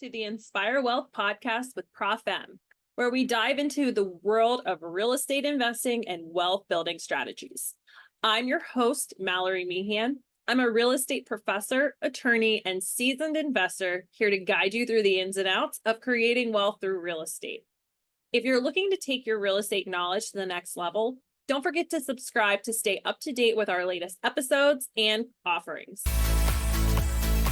to the Inspire Wealth podcast with Prof M, where we dive into the world of real estate investing and wealth building strategies. I'm your host, Mallory Meehan. I'm a real estate professor, attorney, and seasoned investor here to guide you through the ins and outs of creating wealth through real estate. If you're looking to take your real estate knowledge to the next level, don't forget to subscribe to stay up to date with our latest episodes and offerings.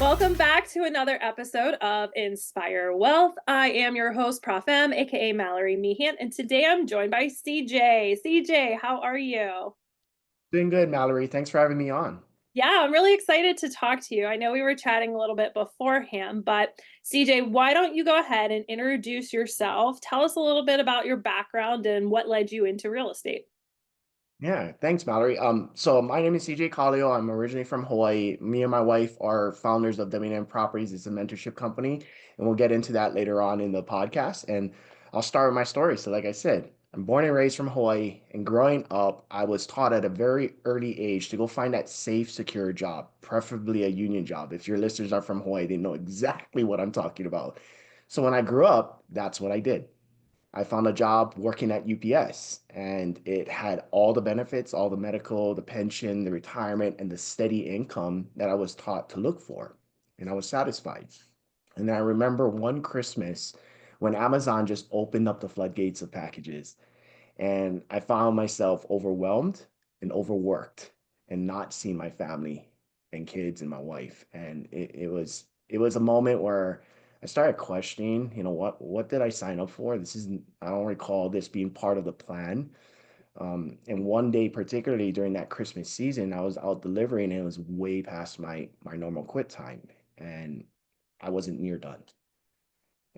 Welcome back to another episode of Inspire Wealth. I am your host, Prof M, aka Mallory Meehan, and today I'm joined by CJ. CJ, how are you? Doing good, Mallory. Thanks for having me on. Yeah, I'm really excited to talk to you. I know we were chatting a little bit beforehand, but CJ, why don't you go ahead and introduce yourself? Tell us a little bit about your background and what led you into real estate. Yeah, thanks, Mallory. So my name is CJ Calio. I'm originally from Hawaii. Me and my wife are founders of WNN Properties. It's a mentorship company, and we'll get into that later on in the podcast. And I'll start with my story. So, like I said, I'm born and raised from Hawaii, and growing up, I was taught at a very early age to go find that safe, secure job, preferably a union job. If your listeners are from Hawaii, they know exactly what I'm talking about. So when I grew up, that's what I did. I found a job working at UPS, and it had all the benefits, all the medical, the pension, the retirement, and the steady income that I was taught to look for. And I was satisfied. And I remember one Christmas when Amazon just opened up the floodgates of packages, and I found myself overwhelmed and overworked and not seeing my family and kids and my wife. And it was a moment where I started questioning, what did I sign up for? This isn't, I don't recall this being part of the plan. And one day, particularly during that Christmas season, I was out delivering and it was way past my normal quit time. And I wasn't near done.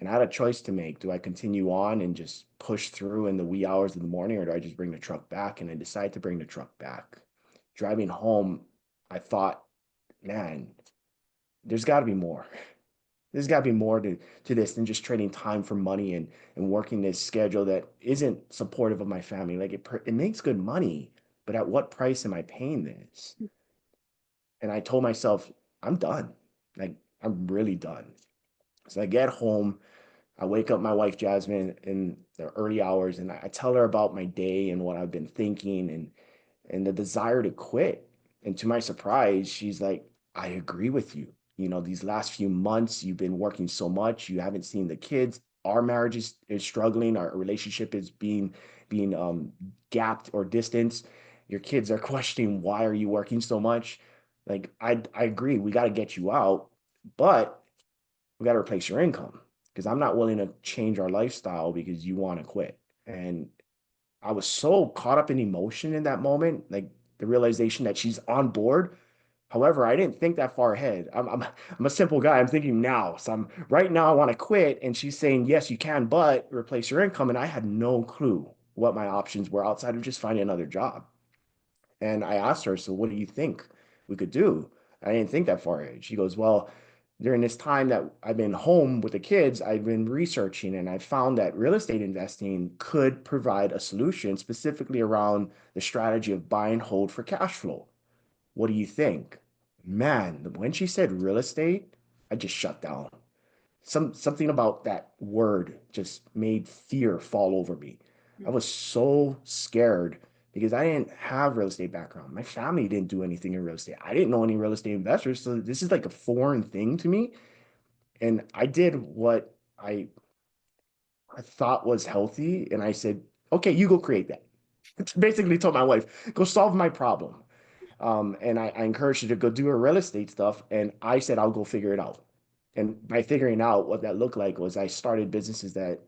And I had a choice to make. Do I continue on and just push through in the wee hours of the morning, or do I just bring the truck back? And I decided to bring the truck back. Driving home, I thought, man, there's got to be more. There's got to be more to this than just trading time for money and working this schedule that isn't supportive of my family. Like it makes good money, but at what price am I paying this? And I told myself, I'm done. Like I'm really done. So I get home, I wake up my wife Jasmine in the early hours, and I tell her about my day and what I've been thinking and the desire to quit. And to my surprise, she's like, I agree with you. These last few months, you've been working so much, you haven't seen the kids. Our marriage is struggling, our relationship is being gapped or distanced. Your kids are questioning, why are you working so much? Like, I agree, we got to get you out, but we got to replace your income because I'm not willing to change our lifestyle because you want to quit. And I was so caught up in emotion in that moment, like the realization that she's on board. However, I didn't think that far ahead. I'm a simple guy. I'm thinking now. So I'm right now I want to quit. And she's saying, yes, you can, but replace your income. And I had no clue what my options were outside of just finding another job. And I asked her, so what do you think we could do? I didn't think that far ahead. She goes, well, during this time that I've been home with the kids, I've been researching and I found that real estate investing could provide a solution specifically around the strategy of buy and hold for cash flow. What do you think? Man, when she said real estate, I just shut down. Something about that word just made fear fall over me. I was so scared because I didn't have real estate background. My family didn't do anything in real estate. I didn't know any real estate investors, so this is like a foreign thing to me. And I did what I thought was healthy, and I said, "Okay, you go create that." Basically, told my wife, "Go solve my problem." And I encouraged her to go do her real estate stuff, and I said, "I'll go figure it out." And by figuring out what that looked like was I started businesses that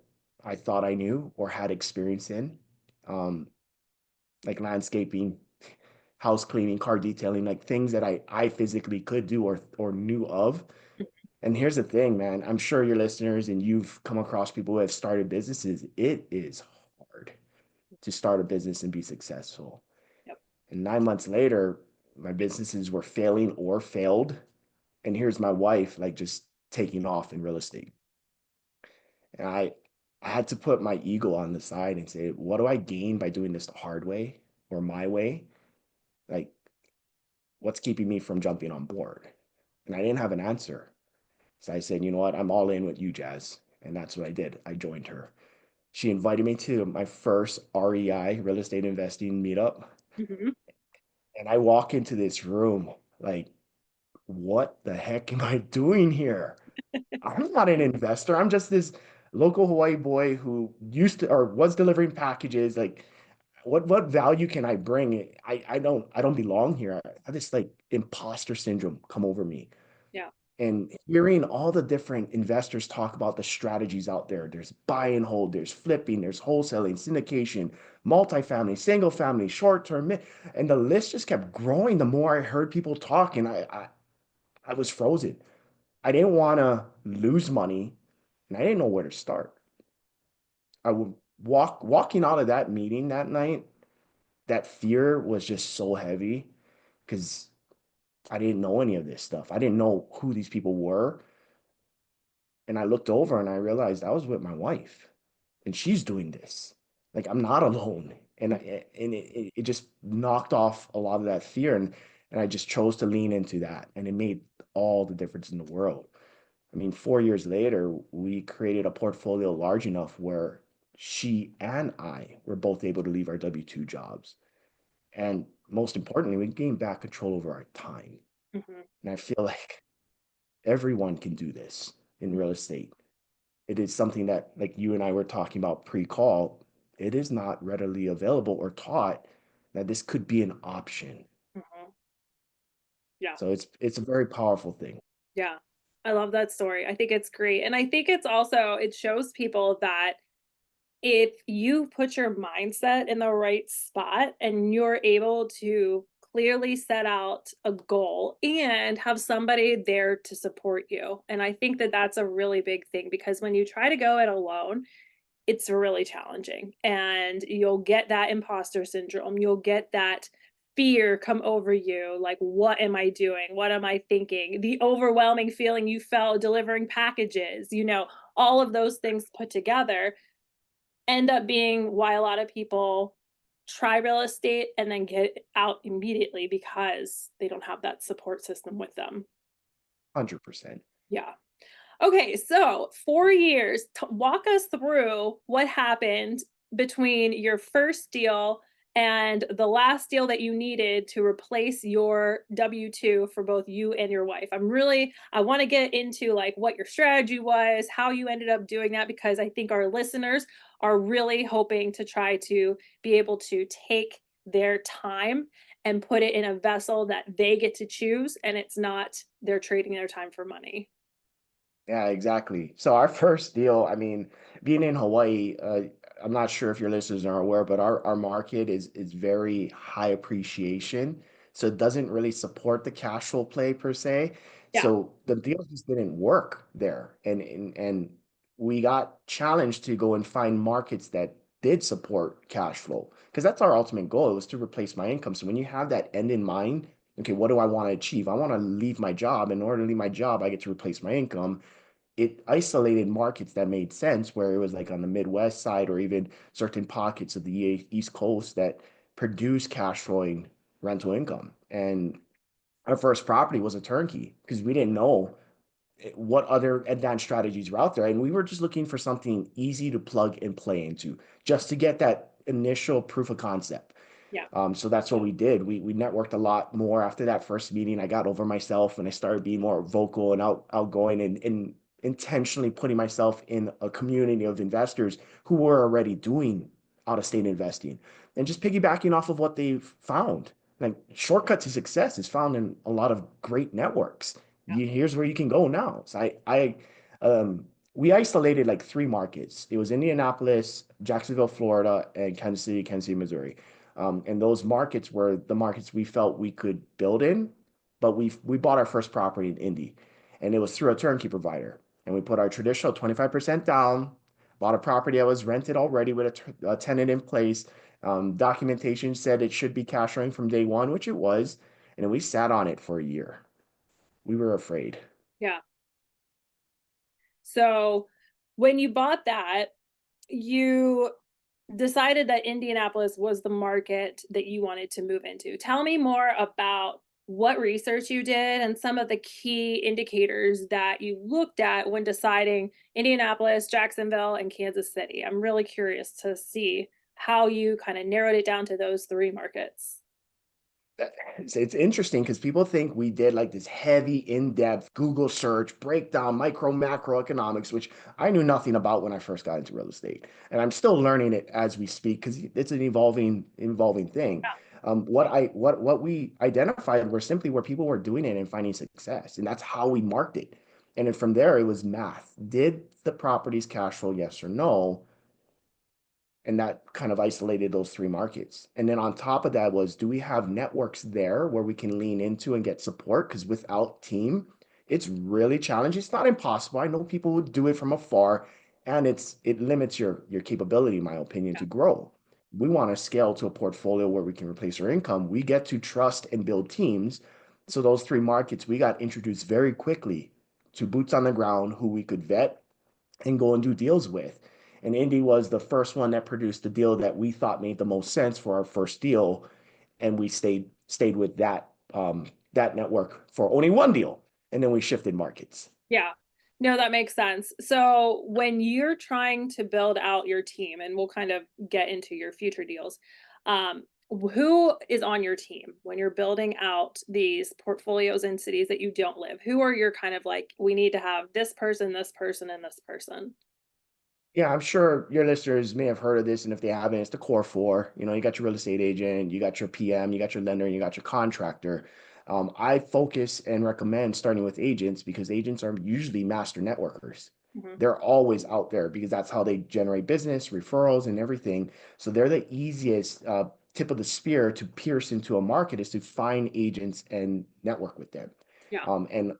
I thought I knew or had experience in, um, like landscaping, house cleaning, car detailing, like things that I physically could do or knew of. And here's the thing, man. I'm sure your listeners and you've come across people who have started businesses. It is hard to start a business and be successful. Yep. And 9 months later, my businesses were failing or failed. And here's my wife, like just taking off in real estate. And I had to put my ego on the side and say, what do I gain by doing this the hard way or my way? Like, what's keeping me from jumping on board? And I didn't have an answer. So I said, you know what, I'm all in with you, Jazz. And that's what I did. I joined her. She invited me to my first REI, real estate investing meetup. Mhm. And I walk into this room like, what the heck am I doing here? I'm not an investor. I'm just this local Hawaii boy who used to or was delivering packages. Like, what value can I bring? I don't belong here. I have this like imposter syndrome come over me. Yeah. And hearing all the different investors talk about the strategies out there, there's buy and hold, there's flipping, there's wholesaling, syndication, multifamily, single family, short term, and the list just kept growing the more I heard people talk, and I was frozen. I didn't want to lose money, and I didn't know where to start. I would walking out of that meeting that night, that fear was just so heavy because I didn't know any of this stuff. I didn't know who these people were. And I looked over and I realized I was with my wife and she's doing this. Like I'm not alone. And it just knocked off a lot of that fear. And I just chose to lean into that. And it made all the difference in the world. I mean, 4 years later, we created a portfolio large enough where she and I were both able to leave our W-2 jobs. And most importantly, we gained back control over our time. Mhm. And I feel like everyone can do this in real estate. It is something that, like you and I were talking about pre-call, it is not readily available or taught that this could be an option. Mhm. Yeah. So it's a very powerful thing. Yeah. I love that story. I think it's great. And I think it's also it shows people that if you put your mindset in the right spot and you're able to clearly set out a goal and have somebody there to support you. And I think that that's a really big thing because when you try to go it alone, it's really challenging and you'll get that imposter syndrome. You'll get that fear come over you like, what am I doing? What am I thinking? The overwhelming feeling you felt delivering packages, all of those things put together end up being why a lot of people try real estate and then get out immediately because they don't have that support system with them. 100%. Yeah. Okay, so 4 years, walk us through what happened between your first deal and the last deal that you needed to replace your W-2 for both you and your wife. I wanna get into, like, what your strategy was, how you ended up doing that, because I think our listeners are really hoping to try to be able to take their time and put it in a vessel that they get to choose, and it's not they're trading their time for money. Yeah, exactly. So our first deal, I mean, being in Hawaii, I'm not sure if your listeners are aware, but our market is very high appreciation. So it doesn't really support the cash flow play per se. Yeah. So the deal just didn't work there. And we got challenged to go and find markets that did support cash flow because that's our ultimate goal. It was to replace my income. So when you have that end in mind, okay, what do I want to achieve? I want to leave my job. In order to leave my job, I get to replace my income. It isolated markets that made sense where it was like on the Midwest side or even certain pockets of the East Coast that produce cash flowing rental income. And our first property was a turnkey because we didn't know what other advanced strategies were out there. And we were just looking for something easy to plug and play into just to get that initial proof of concept. Yeah. So that's what we did. We networked a lot more after that first meeting. I got over myself and I started being more vocal and outgoing and intentionally putting myself in a community of investors who were already doing out of state investing and just piggybacking off of what they've found. Like shortcut to success is found in a lot of great networks. Yeah. Here's where you can go now. So um, we isolated like three markets. It was Indianapolis, Jacksonville, Florida, and Kansas City, Missouri. And those markets were the markets we felt we could build in, but we bought our first property in Indy, and it was through a turnkey provider. And we put our traditional 25% down, bought a property that was rented already with a tenant in place. Documentation said it should be cash flowing from day one, which it was. And then we sat on it for a year. We were afraid. Yeah. So when you bought that, you decided that Indianapolis was the market that you wanted to move into. Tell me more about what research you did and some of the key indicators that you looked at when deciding Indianapolis, Jacksonville, and Kansas City. I'm really curious to see how you kind of narrowed it down to those three markets. It's interesting because people think we did like this heavy, in-depth Google search, breakdown, micro, macroeconomics, which I knew nothing about when I first got into real estate. And I'm still learning it as we speak because it's an evolving thing. What we identified were simply where people were doing it and finding success. And that's how we marked it. And then from there, it was math. Did the properties cash flow, yes or no? And that kind of isolated those three markets. And then on top of that was, do we have networks there where we can lean into and get support? Because without team, it's really challenging. It's not impossible. I know people would do it from afar, and it limits your capability, in my opinion, to grow. We want to scale to a portfolio where we can replace our income. We get to trust and build teams. So those three markets, we got introduced very quickly to boots on the ground who we could vet and go and do deals with. And Indy was the first one that produced the deal that we thought made the most sense for our first deal, and we stayed with that network for only one deal, and then we shifted markets. Yeah. No, that makes sense. So when you're trying to build out your team, and we'll kind of get into your future deals, who is on your team when you're building out these portfolios in cities that you don't live? Who are your kind of like, we need to have this person, and this person? Yeah, I'm sure your listeners may have heard of this, and if they haven't, it's the core four. You know, you got your real estate agent, you got your PM, you got your lender, and you got your contractor. I focus and recommend starting with agents because agents are usually master networkers. Mhm. They're always out there because that's how they generate business, referrals, and everything. So they're the easiest tip of the spear to pierce into a market is to find agents and network with them. Yeah. And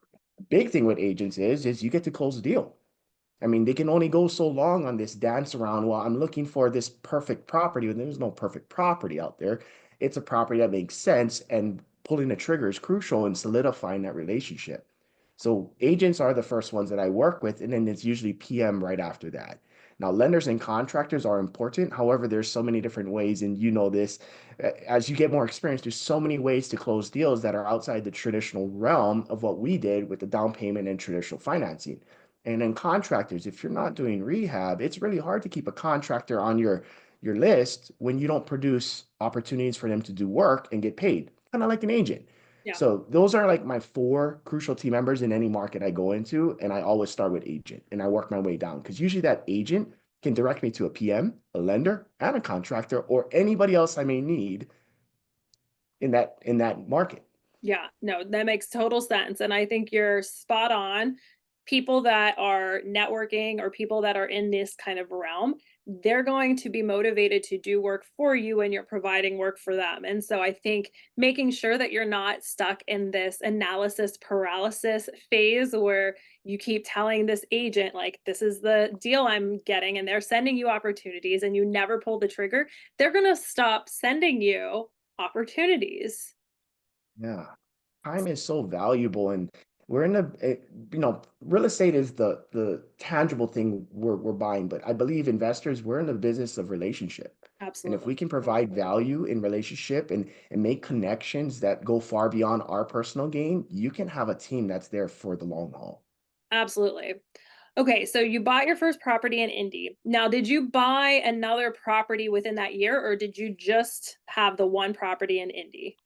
big thing with agents is you get to close the deal. I mean, they can only go so long on this dance around. Well, I'm looking for this perfect property, and there's no perfect property out there. It's a property that makes sense, and pulling the trigger is crucial in solidifying that relationship. So agents are the first ones that I work with, and then it's usually PM right after that. Now, lenders and contractors are important. However, there's so many different ways, and you know this. As you get more experience, there's so many ways to close deals that are outside the traditional realm of what we did with the down payment and traditional financing. And then contractors, if you're not doing rehab, it's really hard to keep a contractor on your list when you don't produce opportunities for them to do work and get paid, kind of like an agent. Yeah. So those are like my four crucial team members in any market I go into, and I always start with agent and I work my way down because usually that agent can direct me to a PM, a lender, and a contractor, or anybody else I may need in that market. Yeah, no, that makes total sense. And I think you're spot on. People that are networking or people that are in this kind of realm, they're going to be motivated to do work for you when you're providing work for them. And so I think making sure that you're not stuck in this analysis paralysis phase where you keep telling this agent, like, this is the deal I'm getting, and they're sending you opportunities and you never pull the trigger, they're going to stop sending you opportunities. Yeah. Time is so valuable, and we're in real estate is the tangible thing we're buying, but I believe investors, we're in the business of relationship. And if Absolutely. we can provide value in relationship and make connections that go far beyond our personal gain, you can have a team that's there for the long haul. Absolutely. Okay, so you bought your first property in Indy. Now, did you buy another property within that year, or did you just have the one property in Indy?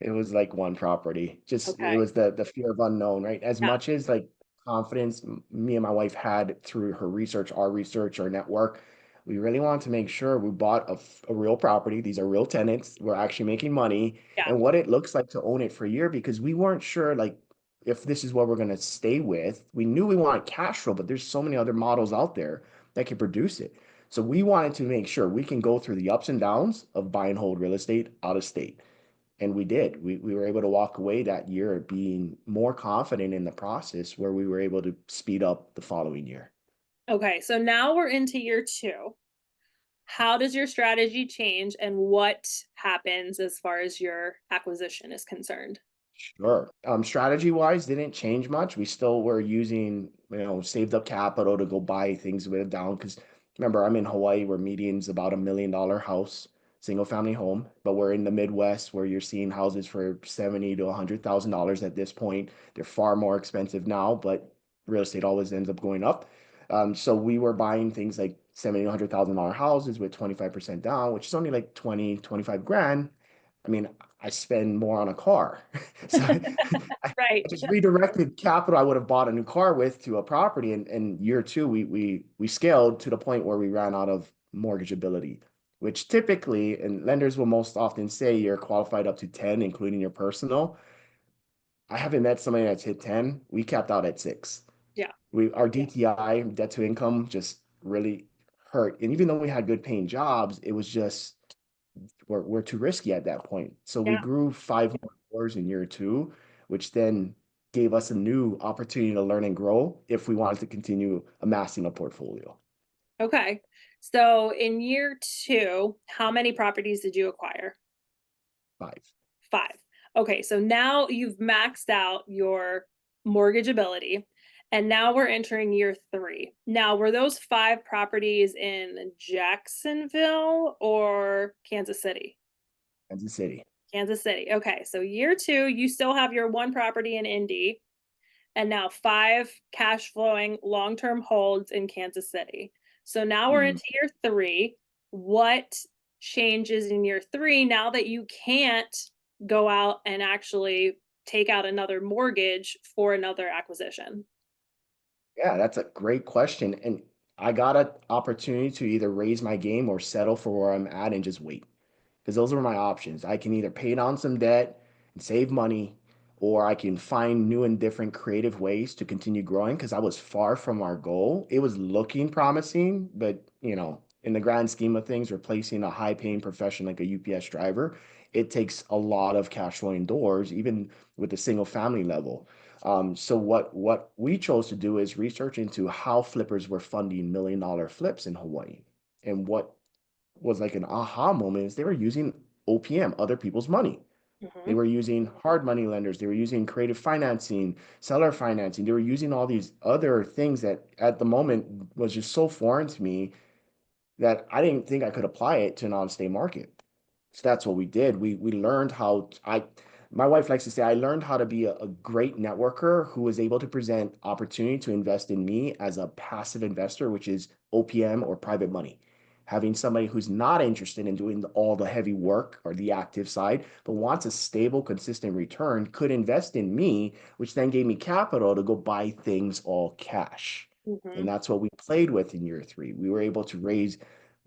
It was like one property. Just it Okay. was the fear of unknown, right? As Yeah. much as like confidence me and my wife had through her research, our network, we really wanted to make sure we bought a real property. These are real tenants. We're actually making money, Yeah. and what it looks like to own it for a year because we weren't sure like if this is what we're going to stay with. We knew we wanted cash flow, but there's so many other models out there that can produce it. So we wanted to make sure we can go through the ups and downs of buy and hold real estate out of state, and we did. We were able to walk away that year being more confident in the process where we were able to speed up the following year. Okay, so now we're into year two. How does your strategy change, and what happens as far as your acquisition is concerned? Sure. Strategy wise, didn't change much. We still were using, saved up capital to go buy things with it down. Because remember, I'm in Hawaii where median's about $1 million house. single family home, but we're in the Midwest where you're seeing houses for 70 to $100,000 at this point. They're far more expensive now, but real estate always ends up going up. So we were buying things like 70 to $100,000 houses with 25% down, which is only like 20, 25 grand. I mean, I spend more on a car. So I Right. just redirected capital I would have bought a new car with to a property. And year two, we scaled to the point where we ran out of mortgageability, which typically, and lenders will most often say you're qualified up to 10, including your personal. I haven't met somebody that's hit 10. We capped out at 6. Yeah. Our DTI, debt to income, just really hurt. And even though we had good paying jobs, it was just we're too risky at that point. So we Yeah. grew 5 more floors in year two, which then gave us a new opportunity to learn and grow if we wanted to continue amassing a portfolio. Okay. So in year two, how many properties did you acquire? 5. Five. Okay. So now you've maxed out your mortgageability. And now we're entering year three. Now, were those five properties in Jacksonville or Kansas City? Kansas City. Kansas City. Okay. So year two, you still have your one property in Indy and now five cash flowing long term holds in Kansas City. So now we're Mhm. into year three. What changes in year three now that you can't go out and actually take out another mortgage for another acquisition? Yeah, that's a great question. And I got an opportunity to either raise my game or settle for where I'm at and just wait. Because those are my options. I can either pay down some debt and save money, or I can find new and different creative ways to continue growing because I was far from our goal. It was looking promising, but in the grand scheme of things, replacing a high-paying profession like a UPS driver, it takes a lot of cash flowing doors, even with the single family level. So what we chose to do is research into how flippers were funding $1 million flips in Hawaii. And what was like an aha moment is they were using OPM, other people's money. They Mhm. were using hard money lenders. They were using creative financing, seller financing. They were using all these other things that at the moment was just so foreign to me that I didn't think I could apply it to an on-state market. So that's what we did. We learned how my wife likes to say I learned how to be a great networker who was able to present opportunity to invest in me as a passive investor, which is OPM or private money. Having somebody who's not interested in doing all the heavy work or the active side, but wants a stable, consistent return, could invest in me, which then gave me capital to go buy things all cash. And Mhm. that's what we played with in year three. We were able to raise,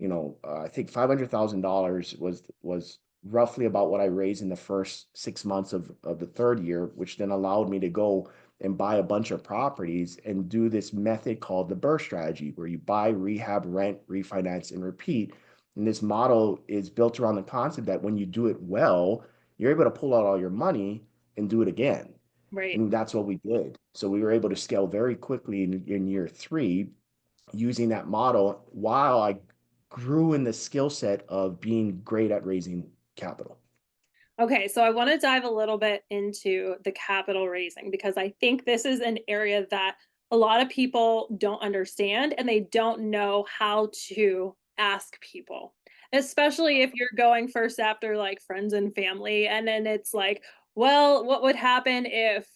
I think $500,000 was roughly about what I raised in the first 6 months of the third year, which then allowed me to go and buy a bunch of properties and do this method called the BRRRR strategy, where you buy, rehab, rent, refinance, and repeat. And this model is built around the concept that when you do it well, you're able to pull out all your money and do it again. Right. And that's what we did. So we were able to scale very quickly in year three using that model while I grew in the skill set of being great at raising capital. Okay, so I want to dive a little bit into the capital raising because I think this is an area that a lot of people don't understand and they don't know how to ask people, especially if you're going first after like friends and family. And then it's like, well, what would happen if,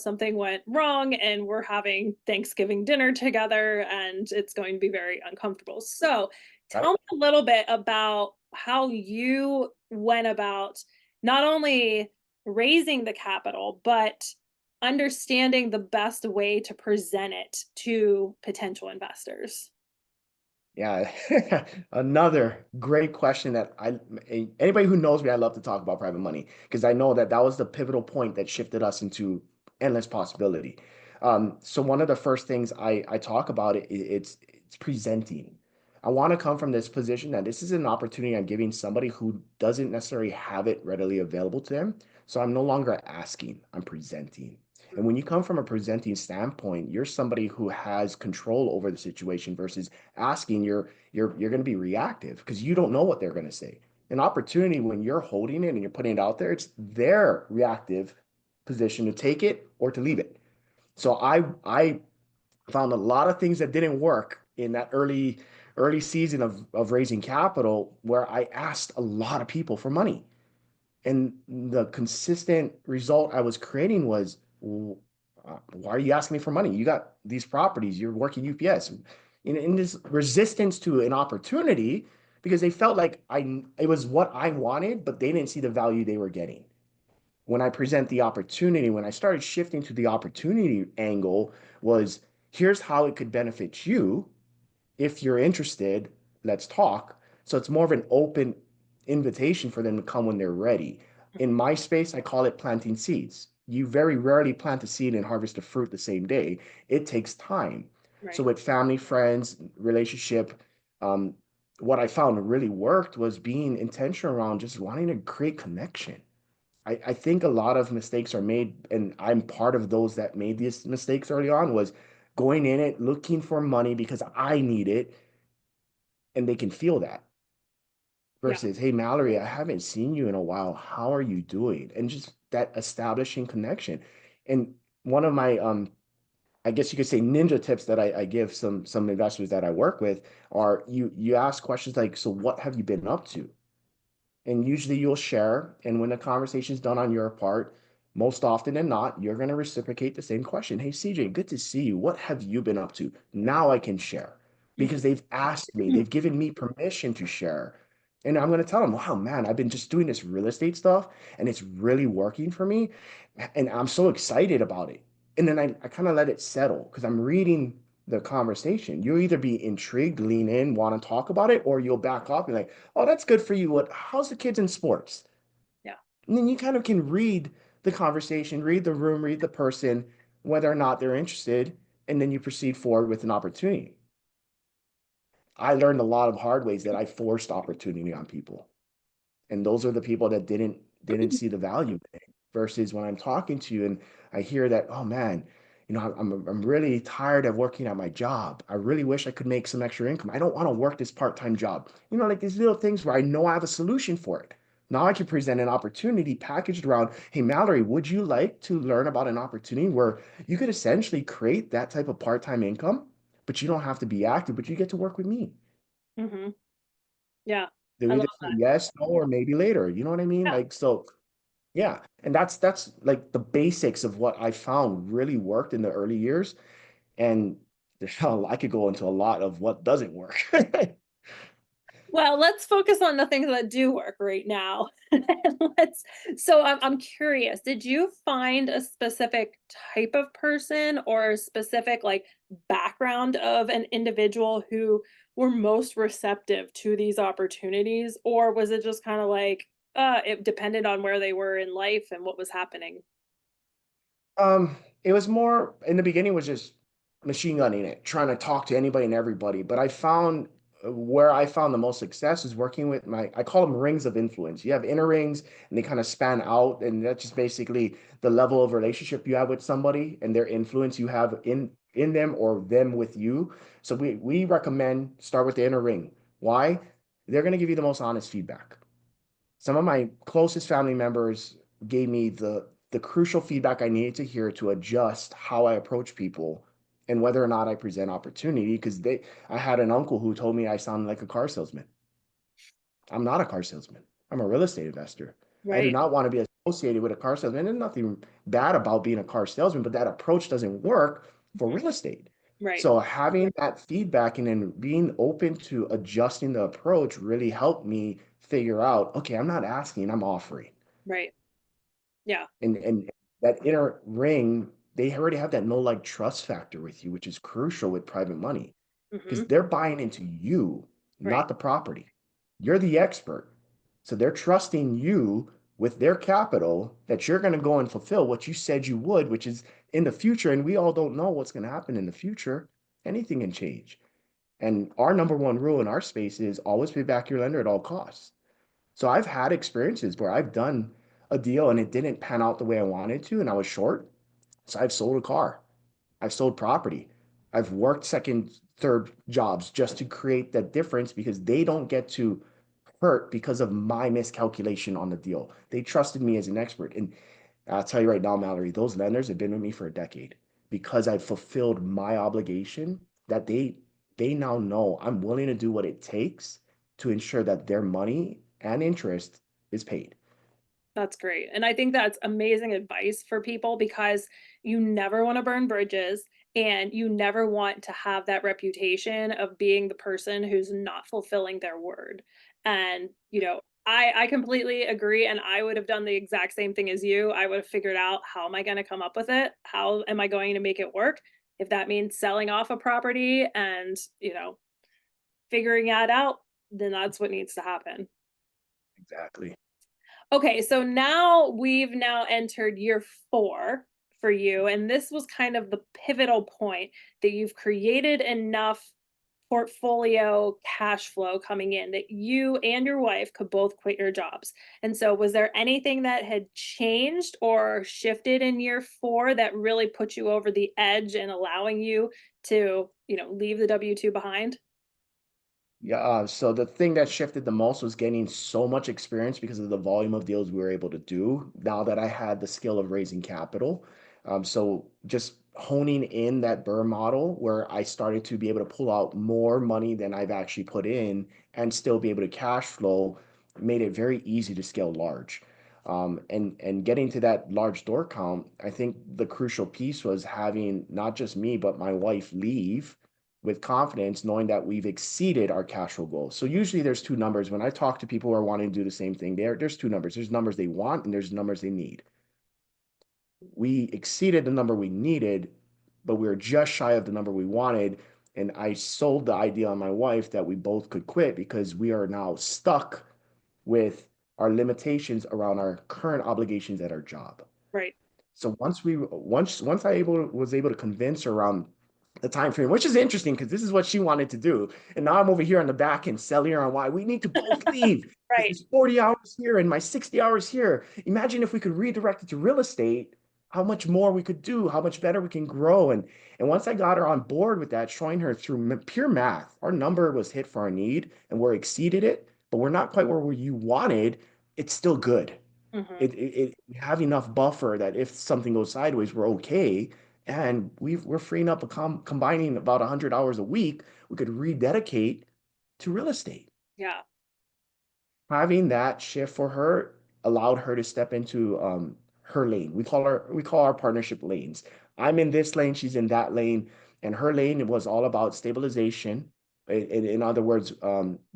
something went wrong and we're having Thanksgiving dinner together and it's going to be very uncomfortable. So Right? tell me a little bit about how you went about not only raising the capital, but understanding the best way to present it to potential investors. Yeah, another great question that anybody who knows me, I love to talk about private money because I know that that was the pivotal point that shifted us into endless possibility. So one of the first things I talk about it's presenting. I want to come from this position that this is an opportunity I'm giving somebody who doesn't necessarily have it readily available to them. So I'm no longer asking, I'm presenting. And when you come from a presenting standpoint, you're somebody who has control over the situation versus asking, you're going to be reactive because you don't know what they're going to say. An opportunity when you're holding it and you're putting it out there, it's their reactive position to take it or to leave it. So I found a lot of things that didn't work in that early season of raising capital where I asked a lot of people for money. And the consistent result I was creating was, why are you asking me for money? You got these properties, you're working UPS. In this resistance to an opportunity, because they felt like it was what I wanted, but they didn't see the value they were getting. When I present the opportunity, when I started shifting to the opportunity angle, was here's how it could benefit you. If you're interested, let's talk. So it's more of an open invitation for them to come when they're ready. In my space, I call it planting seeds. You very rarely plant a seed and harvest a fruit the same day. It takes time. So Right. with family, friends, relationship, um, what I found really worked was being intentional around just wanting to create connection. I think a lot of mistakes are made, and I'm part of those that made these mistakes early on, was going in it looking for money because I need it, and they can feel that. Yeah. Versus, hey, Mallory, I haven't seen you in a while. How are you doing? And just that establishing connection. And one of my I guess you could say ninja tips that I give some investors that I work with are you ask questions like, so what have you been up to? And usually you'll share. And when the conversation is done on your part, most often than not, you're going to reciprocate the same question. Hey, CJ, good to see you. What have you been up to? Now I can share because they've asked me, they've given me permission to share. And I'm going to tell them, wow, man, I've been just doing this real estate stuff and it's really working for me. And I'm so excited about it. And then I kind of let it settle because I'm reading the conversation. You'll either be intrigued, lean in, want to talk about it, or you'll back off and be like, oh, that's good for you. How's the kids in sports? Yeah. And then you kind of can read the conversation, read the room, read the person, whether or not they're interested, and then you proceed forward with an opportunity. I learned a lot of hard ways that I forced opportunity on people. And those are the people that didn't see the value in it. Versus when I'm talking to you and I hear that, oh man, I'm really tired of working at my job. I really wish I could make some extra income. I don't want to work this part-time job. Like these little things where I know I have a solution for it. Now I can present an opportunity packaged around, hey Mallory, would you like to learn about an opportunity where you could essentially create that type of part-time income, but you don't have to be active, but you get to work with me. Hmm. Yeah. They'll I love either say yes, no, or maybe later. You know what I mean? that. Like, so yeah. And that's like the basics of what I found really worked in the early years. And I could go into a lot of what doesn't work. Well, let's focus on the things that do work right now. Let's so I'm curious, did you find a specific type of person or a specific like background of an individual who were most receptive to these opportunities? Or was it just kind of like it depended on where they were in life and what was happening? It was more in the beginning was just machine gunning it, trying to talk to anybody and everybody. But I found where I found the most success is working with I call them rings of influence. You have inner rings and they kind of span out, and that's just basically the level of relationship you have with somebody and their influence you have in them or them with you. So we recommend start with the inner ring. Why? They're going to give you the most honest feedback. Some of my closest family members gave me the crucial feedback I needed to hear to adjust how I approach people and whether or not I present opportunity. Because I had an uncle who told me I sounded like a car salesman. I'm not a car salesman. I'm a real estate investor. I do Right. not want to be associated with a car salesman. There's nothing bad about being a car salesman, but that approach doesn't work for Mhm. real estate. Right. So having that feedback and then being open to adjusting the approach really helped me figure out, okay, I'm not asking, I'm offering. Right. Yeah. And that inner ring, they already have that no like trust factor with you, which is crucial with private money because Hmm. they're buying into you, Right. not the property. You're the expert. So they're trusting you with their capital that you're going to go and fulfill what you said you would, which is in the future. And we all don't know what's going to happen in the future. Anything can change. And our number one rule in our space is always pay back your lender at all costs. So I've had experiences where I've done a deal and it didn't pan out the way I wanted to, and I was short. So I've sold a car. I've sold property. I've worked second, third jobs just to create that difference because they don't get to hurt because of my miscalculation on the deal. They trusted me as an expert. And I'll tell you right now, Mallory, those lenders have been with me for a decade because I've fulfilled my obligation that they they now know I'm willing to do what it takes to ensure that their money and interest is paid. That's great. And I think that's amazing advice for people because you never want to burn bridges and you never want to have that reputation of being the person who's not fulfilling their word. And, I completely agree. And I would have done the exact same thing as you. I would have figured out how am I going to come up with it? How am I going to make it work? If that means selling off a property and, figuring that out, then that's what needs to happen. Exactly. Okay, so now we've now entered year 4 for you, and this was kind of the pivotal point that you've created enough portfolio cash flow coming in that you and your wife could both quit your jobs. And so was there anything that had changed or shifted in year 4 that really put you over the edge and allowing you to, leave the W-2 behind? Yeah, so the thing that shifted the most was gaining so much experience because of the volume of deals we were able to do now that I had the skill of raising capital. So just honing in that Burr model where I started to be able to pull out more money than I've actually put in and still be able to cash flow made it very easy to scale large. And getting to that large door count, I think the crucial piece was having not just me, but my wife leave with confidence, knowing that we've exceeded our cash flow goals. So usually there's two numbers. When I talk to people who are wanting to do the same thing, there's two numbers. There's numbers they want and there's numbers they need. We exceeded the number we needed, but we were just shy of the number we wanted. And I sold the idea on my wife that we both could quit because we are now stuck with our limitations around our current obligations at our job. Right. So once I was able to convince her around the time frame, which is interesting because this is what she wanted to do, and now I'm over here on the back end selling her on why we need to both leave because Right. there's 40 hours here and my 60 hours here. Imagine if we could redirect it to real estate, how much more we could do, how much better we can grow. And once I got her on board with that, showing her through pure math, our number was hit for our need and we're exceeded it, but we're not quite where you wanted. It's still good. Mhm. It we have enough buffer that if something goes sideways, we're okay. And we're freeing up combining about 100 hours a week, we could rededicate to real estate. Yeah. Having that shift for her allowed her to step into her lane. We call our partnership lanes. I'm in this lane, she's in that lane, and her lane was all about stabilization. In other words,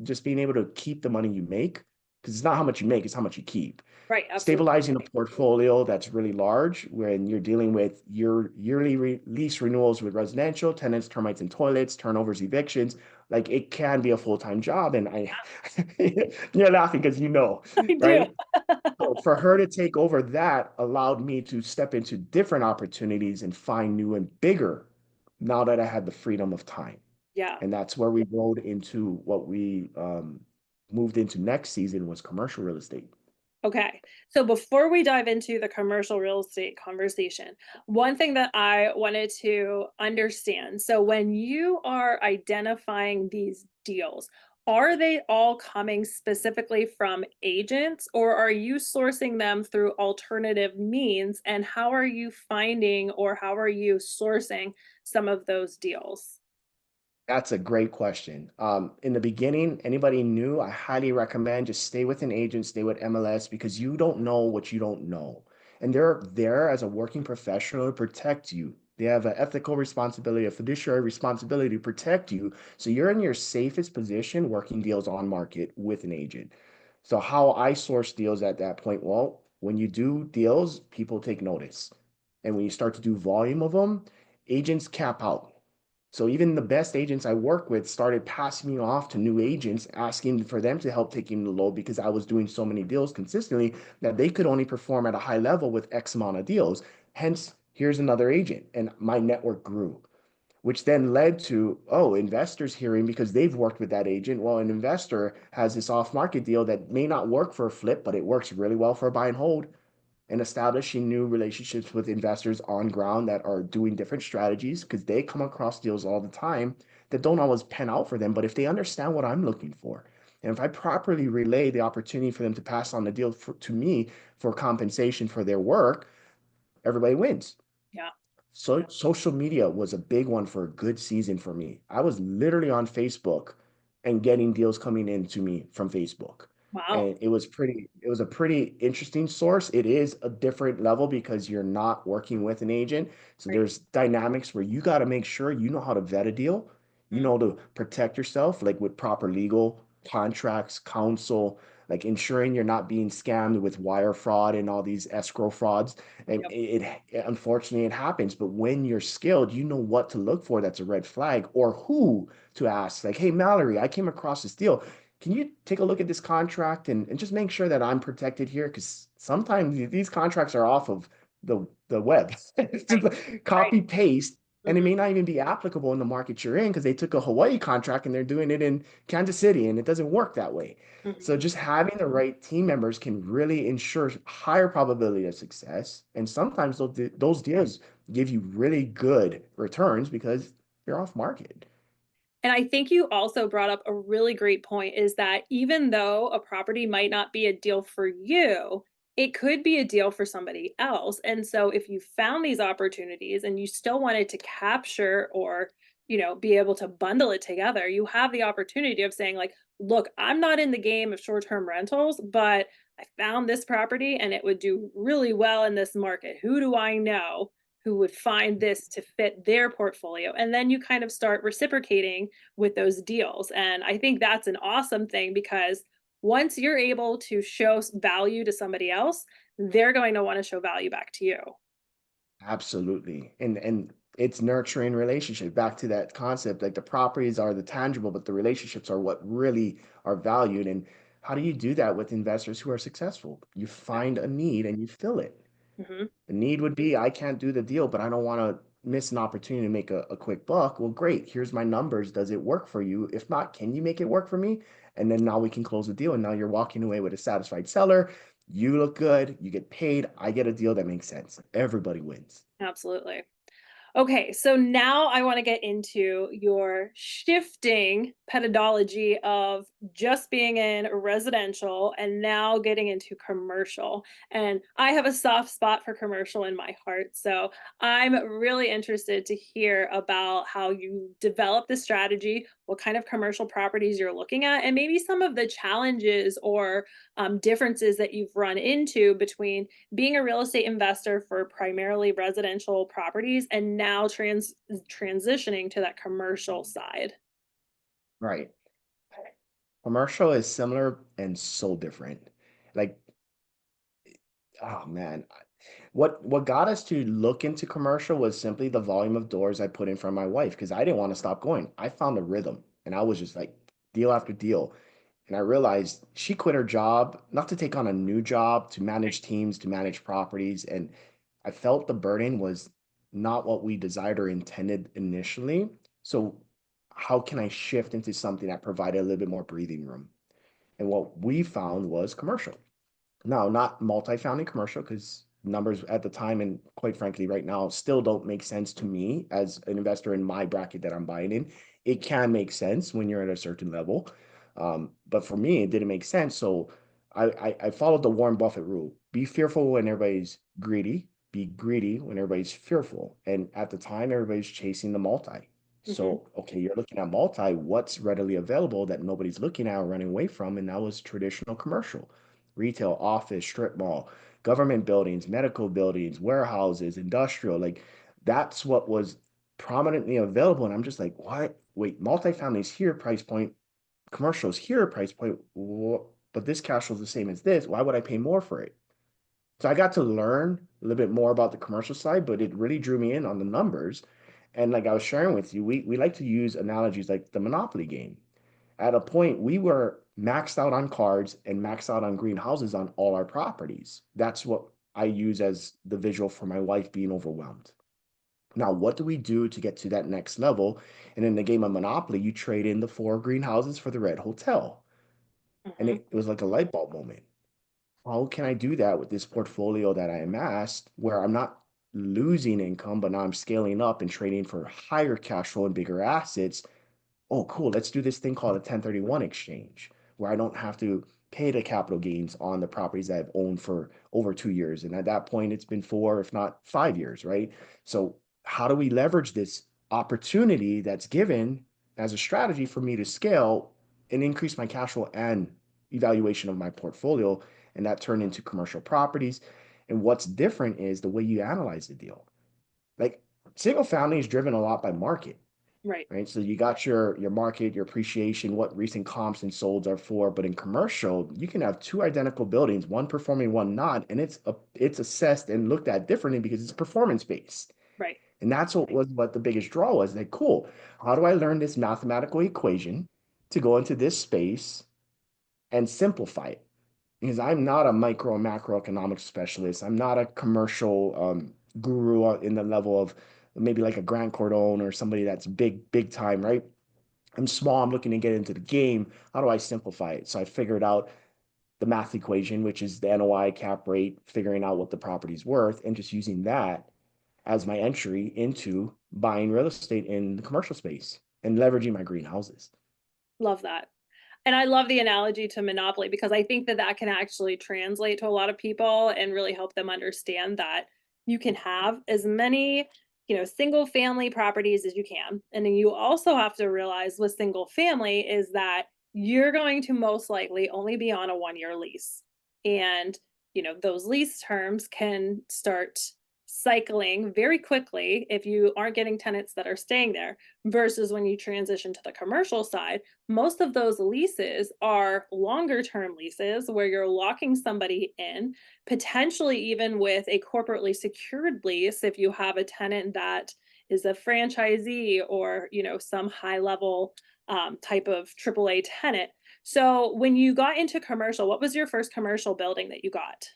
just being able to keep the money you make, because it's not how much you make, it's how much you keep. Right, absolutely. Stabilizing a portfolio that's really large when you're dealing with your yearly lease renewals with residential tenants, termites and toilets, turnovers, evictions. Like it can be a full-time job. And you're laughing because I do. right? So for her to take over that allowed me to step into different opportunities and find new and bigger now that I had the freedom of time. Yeah. And that's where we rolled into what we moved into next season was commercial real estate. Okay. So before we dive into the commercial real estate conversation, one thing that I wanted to understand. So when you are identifying these deals, are they all coming specifically from agents or are you sourcing them through alternative means? And how are you finding or how are you sourcing some of those deals? That's a great question. In the beginning, anybody new, I highly recommend just stay with an agent, stay with MLS because you don't know what you don't know. And they're there as a working professional to protect you. They have an ethical responsibility, a fiduciary responsibility to protect you. So you're in your safest position working deals on market with an agent. So how I source deals at that point, well, when you do deals, people take notice. And when you start to do volume of them, agents cap out. So even the best agents I work with started passing me off to new agents, asking for them to help taking the load because I was doing so many deals consistently that they could only perform at a high level with X amount of deals. Hence, here's another agent. And my network grew, which then led to, oh, investors hearing because they've worked with that agent. Well, an investor has this off market deal that may not work for a flip, but it works really well for a buy and hold and establishing new relationships with investors on ground that are doing different strategies because they come across deals all the time that don't always pen out for them. But if they understand what I'm looking for, and if I properly relay the opportunity for them to pass on the deal to me for compensation for their work, everybody wins. Yeah. So social media was a big one for a good season for me. I was literally on Facebook and getting deals coming in to me from Facebook. Wow. And it was a pretty interesting source. It is a different level because you're not working with an agent. So Right. there's dynamics where you got to make sure you know how to vet a deal, you Mm. know to protect yourself, like with proper legal contracts, counsel, like ensuring you're not being scammed with wire fraud and all these escrow frauds. And Yep. unfortunately it happens, but when you're skilled, you know what to look for that's a red flag, or who to ask. Like, hey, Mallory, I came across this deal. Can you take a look at this contract and just make sure that I'm protected here? Because sometimes these contracts are off of the web. It's just Right. like Right. copy paste, and it Mhm. may not even be applicable in the market you're in because they took a Hawaii contract and they're doing it in Kansas City, and it doesn't work that way. Mhm. So just having the right team members can really ensure higher probability of success. And sometimes those deals give you really good returns because you're off market. And I think you also brought up a really great point is that even though a property might not be a deal for you, it could be a deal for somebody else. And so if you found these opportunities and you still wanted to capture or, be able to bundle it together, you have the opportunity of saying like, look, I'm not in the game of short-term rentals, but I found this property and it would do really well in this market. Who do I know who would find this to fit their portfolio? And then you kind of start reciprocating with those deals. And I think that's an awesome thing because once you're able to show value to somebody else, they're going to want to show value back to you. Absolutely. And it's nurturing relationship. Back to that concept, like the properties are the tangible, but the relationships are what really are valued. And how do you do that with investors who are successful? You find a need and you fill it. Hmm. The need would be, I can't do the deal, but I don't want to miss an opportunity to make a quick buck. Well, great. Here's my numbers. Does it work for you? If not, can you make it work for me? And then now we can close the deal. And now you're walking away with a satisfied seller. You look good. You get paid. I get a deal that makes sense. Everybody wins. Absolutely. Okay, so now I want to get into your shifting pedagoggy of just being in residential and now getting into commercial. And I have a soft spot for commercial in my heart. So I'm really interested to hear about how you develop the strategy, what kind of commercial properties you're looking at, and maybe some of the challenges or differences that you've run into between being a real estate investor for primarily residential properties and now transitioning to that commercial side. Right. Commercial is similar and so different. Like, oh man, what got us to look into commercial was simply the volume of doors I put in for my wife because I didn't want to stop going. I found a rhythm and I was just like deal after deal. And I realized she quit her job, not to take on a new job, to manage teams, to manage properties. And I felt the burden was not what we desired or intended initially. So, how can I shift into something that provided a little bit more breathing room? And what we found was commercial. No, not multifamily commercial, because numbers at the time and quite frankly right now still don't make sense to me as an investor in my bracket that I'm buying in. It can make sense when you're at a certain level. But for me, it didn't make sense. So I followed the Warren Buffett rule. Be fearful when everybody's greedy. Be greedy when everybody's fearful. And at the time, everybody's chasing the multi. Mhm. So, okay, you're looking at multi, what's readily available that nobody's looking at or running away from? And that was traditional commercial retail, office, strip mall, government buildings, medical buildings, warehouses, industrial. Like that's what was prominently available. And I'm just like, what? Wait, multifamily's here, price point, commercials here, price point. But this cash flow is the same as this. Why would I pay more for it? So I got to learn a little bit more about the commercial side, but it really drew me in on the numbers. And like I was sharing with you, we like to use analogies like the Monopoly game. At a point, we were maxed out on cards and maxed out on greenhouses on all our properties. That's what I use as the visual for my wife being overwhelmed. Now, what do we do to get to that next level? And in the game of Monopoly, you trade in the four greenhouses for the red hotel. And Mhm. it was like a light bulb moment. How can I do that with this portfolio that I amassed where I'm not losing income, but now I'm scaling up and trading for higher cash flow and bigger assets? Oh, cool. Let's do this thing called a 1031 exchange where I don't have to pay the capital gains on the properties I've owned for over 2 years. And at that point, it's been 4, if not 5 years, right? So how do we leverage this opportunity that's given as a strategy for me to scale and increase my cash flow and evaluation of my portfolio? And that turned into commercial properties. And what's different is the way you analyze the deal. Like single family is driven a lot by market, Right. right? So you got your market, your appreciation, what recent comps and solds are for. But in commercial, you can have two identical buildings, one performing, one not, and it's assessed and looked at differently because it's performance based. Right. And that's what the biggest draw was. Like, cool, how do I learn this mathematical equation to go into this space and simplify it? Because I'm not a micro and macroeconomics specialist. I'm not a commercial guru in the level of maybe like a Grant Cardone or somebody that's big time, right? I'm small. I'm looking to get into the game. How do I simplify it? So I figured out the math equation, which is the NOI cap rate, figuring out what the property's worth, and just using that as my entry into buying real estate in the commercial space and leveraging my greenhouses. Love that. And I love the analogy to Monopoly because I think that that can actually translate to a lot of people and really help them understand that you can have as many, single family properties as you can. And then you also have to realize with single family is that you're going to most likely only be on a 1-year lease. And, those lease terms can start cycling very quickly if you aren't getting tenants that are staying there versus when you transition to the commercial side, most of those leases are longer term leases where you're locking somebody in, potentially even with a corporately secured lease if you have a tenant that is a franchisee or, some high level type of AAA tenant. So when you got into commercial, what was your first commercial building that you got?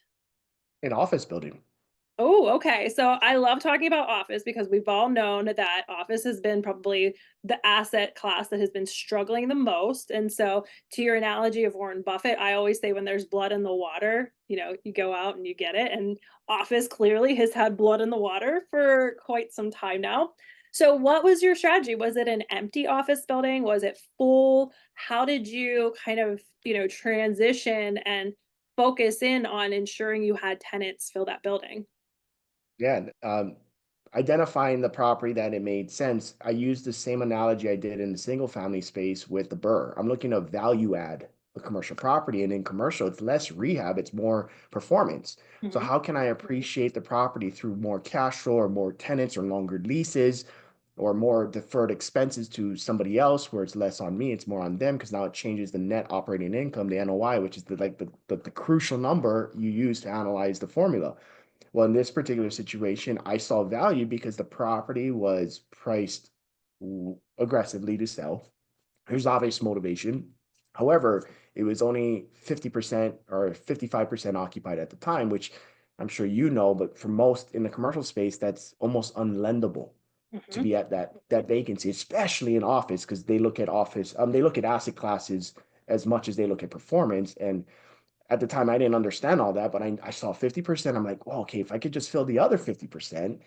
An office building. Oh, okay. So I love talking about office because we've all known that office has been probably the asset class that has been struggling the most. And so, to your analogy of Warren Buffett, I always say when there's blood in the water, you go out and you get it. And office clearly has had blood in the water for quite some time now. So, what was your strategy? Was it an empty office building? Was it full? How did you kind of, transition and focus in on ensuring you had tenants fill that building? Yeah, identifying the property that it made sense. I used the same analogy I did in the single family space with the BRRRR. I'm looking to value add a commercial property, and in commercial, it's less rehab, it's more performance. So Mhm. how can I appreciate the property through more cash flow or more tenants or longer leases or more deferred expenses to somebody else where it's less on me, it's more on them because now it changes the net operating income, the NOI, which is the crucial number you use to analyze the formula. Well, in this particular situation, I saw value because the property was priced aggressively to sell. There's obvious motivation. However, it was only 50% or 55% occupied at the time, which I'm sure you know, but for most in the commercial space, that's almost unlendable to Mhm. be at that vacancy, especially in office, because they look at asset classes as much as they look at performance. And at the time I didn't understand all that, but I saw 50%. I'm like, well, okay, if I could just fill the other 50%,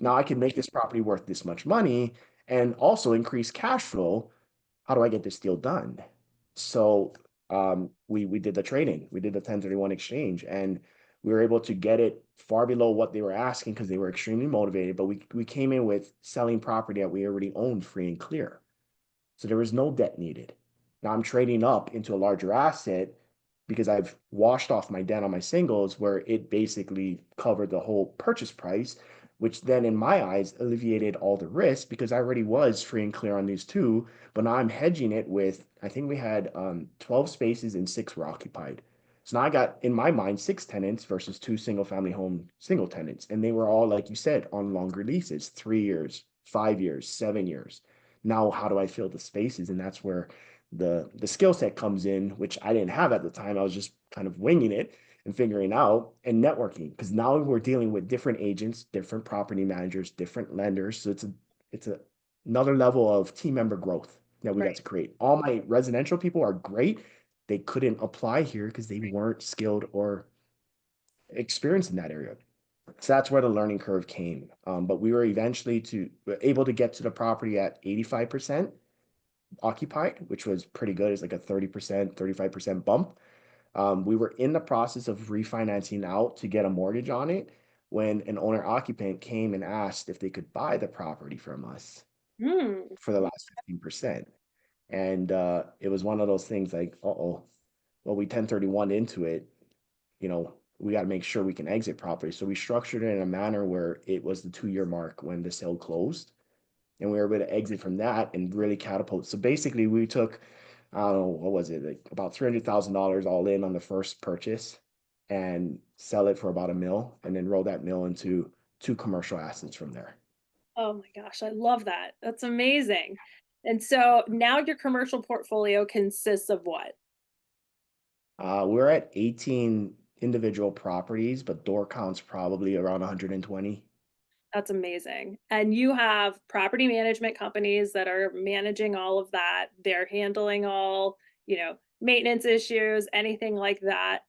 now I can make this property worth this much money and also increase cash flow. How do I get this deal done? So we did the trading, we did the 1031 exchange, and we were able to get it far below what they were asking because they were extremely motivated. But we came in with selling property that we already owned free and clear. So there was no debt needed. Now I'm trading up into a larger asset because I've washed off my debt on my singles where it basically covered the whole purchase price, which then in my eyes alleviated all the risk because I already was free and clear on these two. But now I'm hedging it with, I think we had 12 spaces and six were occupied. So now I got in my mind six tenants versus two single family home single tenants. And they were all, like you said, on longer leases, 3 years, 5 years, 7 years. Now how do I fill the spaces? And that's where the skill set comes in, which I didn't have at the time. I was just kind of winging it and figuring out and networking because now we're dealing with different agents, different property managers, different lenders. So it's another level of team member growth that we got Right. to create. All my residential people are great. They couldn't apply here because they weren't skilled or experienced in that area. So that's where the learning curve came. But we were eventually able to get to the property at 85% occupied, which was pretty good. It's like a 30%, 35% bump. We were in the process of refinancing out to get a mortgage on it. when an owner occupant came and asked if they could buy the property from us Hmm. for the last 15%. And it was one of those things like, uh-oh, well, we 1031 into it, we got to make sure we can exit properly. So we structured it in a manner where it was the 2-year mark when the sale closed, and we were able to exit from that and really catapult. So basically, we took, I don't know, what was it, like about $300,000 all in on the first purchase, and sell it for about $1 million, and then roll that mill into 2 commercial assets from there. Oh my gosh, I love that. That's amazing. And so now your commercial portfolio consists of what? We're at 18 individual properties, but door count's probably around 120. That's amazing. And you have property management companies that are managing all of that. They're handling all, maintenance issues, anything like that.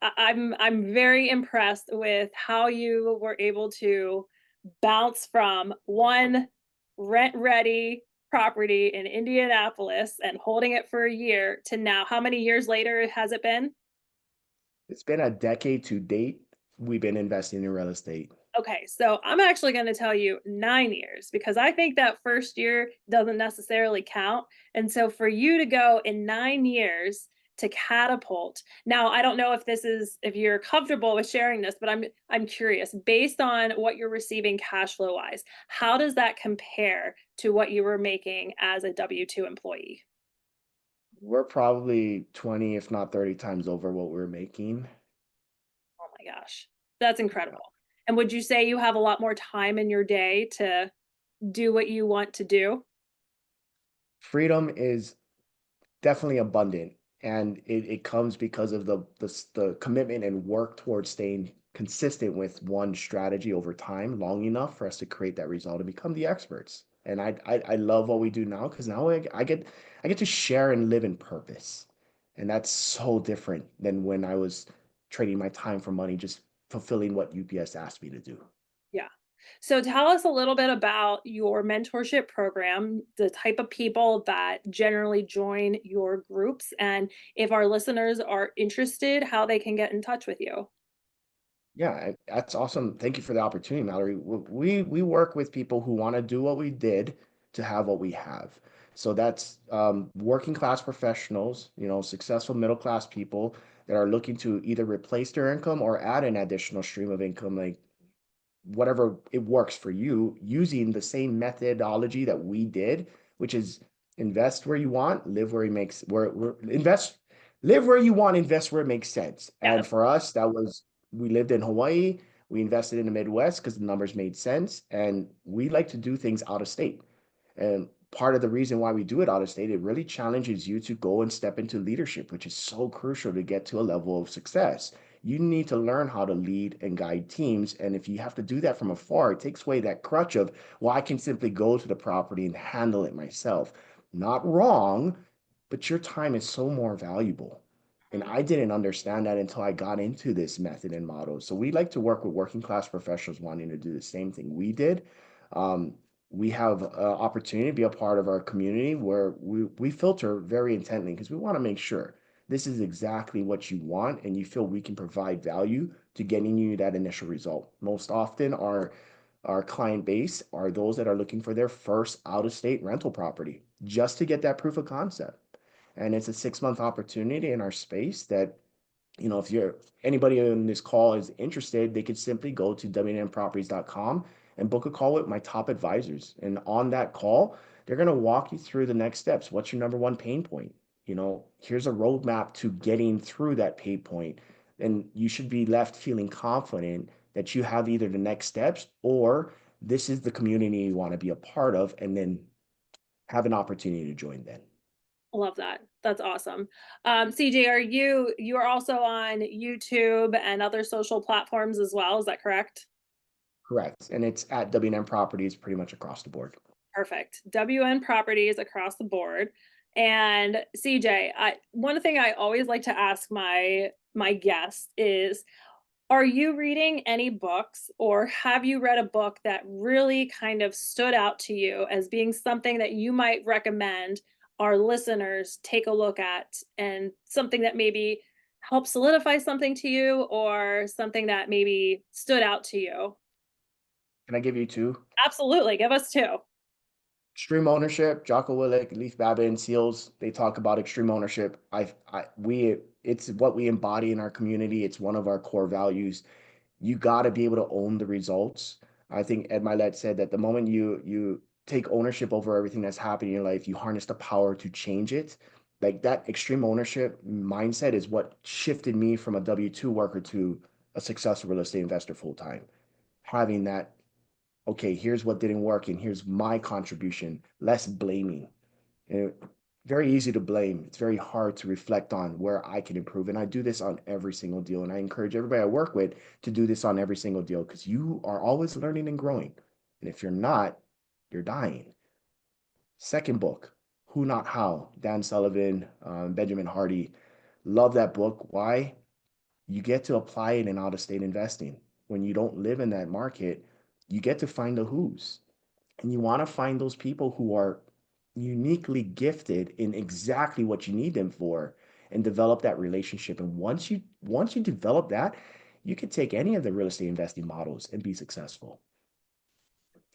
I'm very impressed with how you were able to bounce from one rent-ready property in Indianapolis and holding it for a year to now how many years later has it been? It's been a decade to date. We've been investing in real estate. Okay, so I'm actually going to tell you 9 years because I think that first year doesn't necessarily count. And so for you to go in 9 years to catapult. Now, I don't know if you're comfortable with sharing this, but I'm curious based on what you're receiving cash flow wise, how does that compare to what you were making as a W-2 employee? We're probably 20, if not 30 times over what we're making. Oh my gosh. That's incredible. And would you say you have a lot more time in your day to do what you want to do? Freedom is definitely abundant, and it comes because of the commitment and work towards staying consistent with one strategy over time long enough for us to create that result and become the experts. And I love what we do now, because now I get to share and live in purpose, and that's so different than when I was trading my time for money, just fulfilling what UPS asked me to do. Yeah. So tell us a little bit about your mentorship program, the type of people that generally join your groups, and if our listeners are interested, how they can get in touch with you. Yeah, that's awesome. Thank you for the opportunity, Mallory. We work with people who want to do what we did to have what we have. So that's working class professionals, successful middle class people that are looking to either replace their income or add an additional stream of income, like whatever it works for you, using the same methodology that we did, which is invest where you want, live where it makes where invest, live where you want, invest where it makes sense. And Yes. for us, that was, we lived in Hawaii, we invested in the Midwest because the numbers made sense, and we like to do things out of state. And part of the reason why we do it out of state, it really challenges you to go and step into leadership, which is so crucial to get to a level of success. You need to learn how to lead and guide teams. And if you have to do that from afar, it takes away that crutch of, well, I can simply go to the property and handle it myself. Not wrong, but your time is so more valuable. And Mhm. I didn't understand that until I got into this method and model. So we like to work with working class professionals wanting to do the same thing we did. Um, we have an opportunity to be a part of our community where we filter very intently, because we want to make sure this is exactly what you want and you feel we can provide value to getting you that initial result. Most often, our client base are those that are looking for their first out-of-state rental property just to get that proof of concept. And it's a 6-month opportunity in our space that, if you're anybody in this call is interested, they could simply go to WNNproperties.com and book a call with my top advisors. And on that call, they're going to walk you through the next steps. What's your number one pain point? Here's a roadmap to getting through that pain point. And you should be left feeling confident that you have either the next steps, or this is the community you want to be a part of, and then have an opportunity to join then. Love that. That's awesome. CJ, you are also on YouTube and other social platforms as well? Is that correct? Correct. And it's at WNN Properties pretty much across the board. Perfect. WN Properties across the board. And CJ, one thing I always like to ask my guests is, are you reading any books, or have you read a book that really kind of stood out to you as being something that you might recommend our listeners take a look at, and something that maybe helped solidify something to you or something that maybe stood out to you? Can I give you two? Absolutely. Give us two. Extreme ownership, Jocko Willink, Leaf Babin, Seals, they talk about extreme ownership. It's what we embody in our community. It's one of our core values. You got to be able to own the results. I think Ed Milet said that the moment you take ownership over everything that's happening in your life, you harness the power to change it. Like that extreme ownership mindset is what shifted me from a W-2 worker to a successful real estate investor full time. Having that, okay, here's what didn't work and here's my contribution, less blaming. And very easy to blame. It's very hard to reflect on where I can improve. And I do this on every single deal. And I encourage everybody I work with to do this on every single deal because you are always learning and growing. And if you're not, you're dying. Second book, Who Not How, Dan Sullivan, Benjamin Hardy. Love that book. Why? You get to apply it in out-of-state investing. When you don't live in that market, you get to find the who's. And you want to find those people who are uniquely gifted in exactly what you need them for and develop that relationship. And once you develop that, you can take any of the real estate investing models and be successful.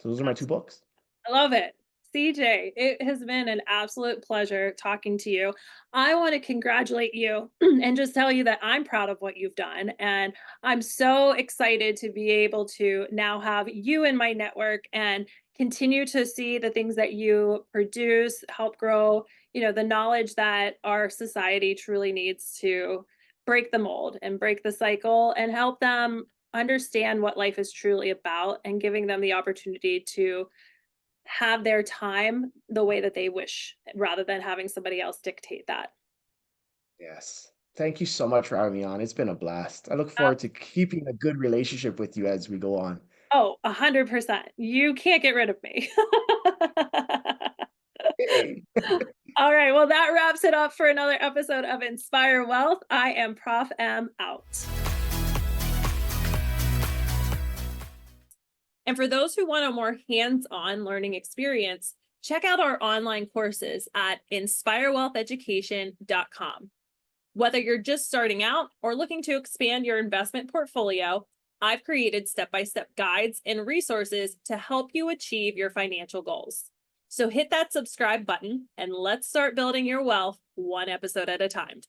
So those are my two books. I love it. CJ, it has been an absolute pleasure talking to you. I want to congratulate you and just tell you that I'm proud of what you've done. And I'm so excited to be able to now have you in my network and continue to see the things that you produce, help grow, the knowledge that our society truly needs to break the mold and break the cycle and help them understand what life is truly about and giving them the opportunity to have their time the way that they wish rather than having somebody else dictate that. Yes. Thank you so much for having me on. It's been a blast. I look Uh, forward to keeping a good relationship with you as we go on. oh, 100%. You can't get rid of me. Hey. All right. Well, that wraps it up for another episode of Inspire Wealth. I am Prof M out. And for those who want a more hands-on learning experience, check out our online courses at inspirewealtheducation.com. Whether you're just starting out or looking to expand your investment portfolio, I've created step-by-step guides and resources to help you achieve your financial goals. So hit that subscribe button and let's start building your wealth one episode at a time.